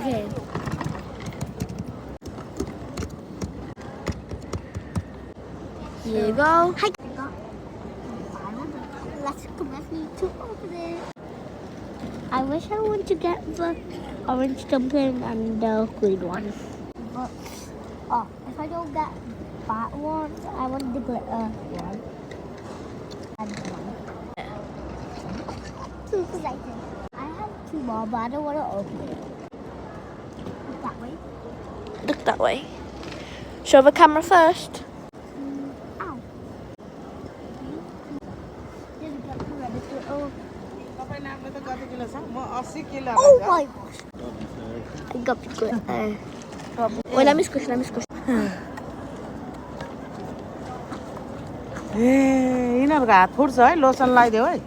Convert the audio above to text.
Okay. Here you go. Hi. Let's to open it. I wish I want to get the orange dumpling and the green one. But if I don't get that one, I want the glitter one. And one. Too excited. I have two more, but I don't want to open it. Look that way. Look that way. Show the camera first. Ow. Didn't get the red glitter. Oh my gosh. I got the glitter. Wait, let me squish. ए यिनीहरुको हात फुट्छ है lotion लगाइदेऊ है